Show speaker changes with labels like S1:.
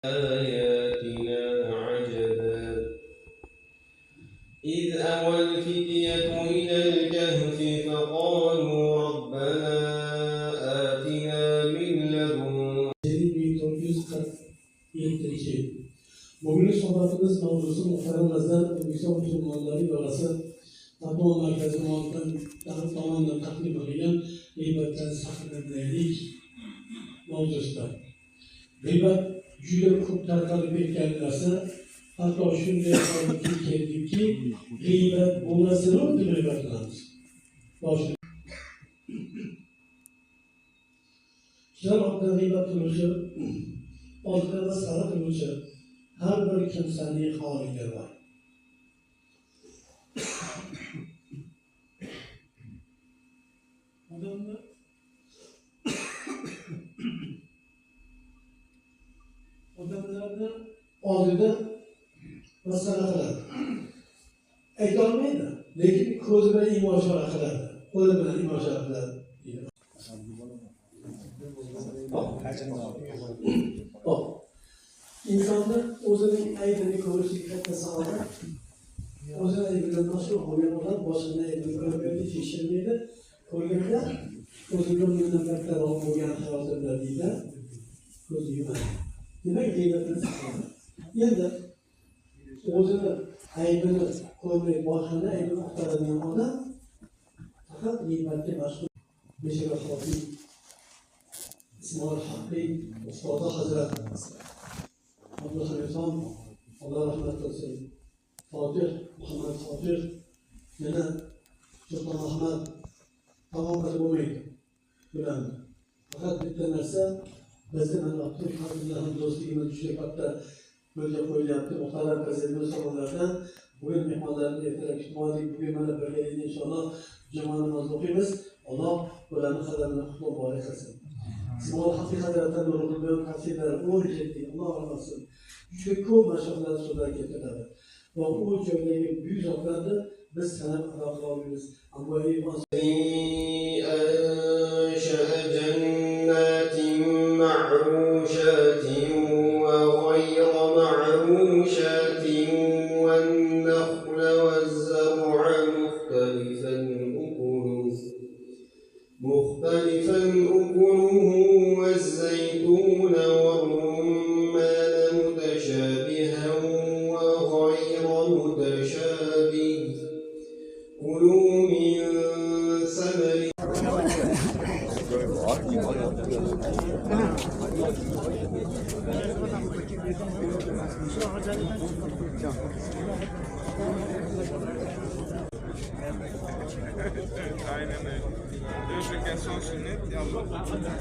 S1: آياتنا عجبا إذ أوى الفتية إلى الكهف فقالوا ربنا آتنا من لدنك. 1947. Bugün sohbatimiz mavzusu muhteremlerden Yüksek Müslümanları arası Tatlı Merkezi tamamen takdim edilen gıybetten sakınırlık mavzusudur. Gıybet juda ko'p tarqalib ketgan narsa, hatto shunday holatga keldiki, g'iybat bo'lmasini deb g'iybat qilamiz. Kishilar ortidan g'iybat qiluvchi, ortidan masxara qiluvchi har bir kimsaning holiga bor. Odamlarni oldida masxara qiladi. Ayta olmaydi, lekin ko'zi bilan imoshara qiladi, qo'li bilan imoshara qiladi. İnsonni o'zining aybini ko'rishlik katta saodat. O'zini aybidan mashhur bo'lgan odam boshini aybini ko'rmaydi, tekshirmaydi. Ko'rganda o'zidan minnatdor bo'lgan hayotimda deydi, ko'zi yumadi. Demek g'iybatni saqladi. Endi o'zini aybini ko'rmay boshini aybini qutqaradigan odam faqat g'iybatga mashg'ul. Beshara Xotiy Ismoil Haqiy ustozi Hazrat Abdulhamidxon, Alloh rahmat qilsin, Fotih Muhammad Fotih, yana Sulton Ahmad tamomlab bo'lmaydi. Bilamiz. Faqat bitta narsa, bizda mana Abdulhamid bilan do'stligimiz juda katta yo'lga qo'yilyapti. Muhtaram prezident savollardan bugun mehmonlarni ertaga kutmoqlik, bugun mana birgalikda inshaalloh juma namozi o'qiymiz. Alloh ularning qadamini qutlab barak qilsin. Ismoil Haqiy Hazratlar nurg'un tavsiyalari o'rgatdi. Alloh rahmat qilsin. Juda ko'p mashhurlar so'zlar keltiradi. Va u joydagi buyuk zotlarni biz sanab ado qila olmaymiz. Ammo معروشات وغير معروشات والنخل والزرع مختلفا أكله والزيتون والرمان متشابها وغير متشابه كلوا من ثمره.
S2: Aynen öyle. Diyorsun ki son sünnet yallah.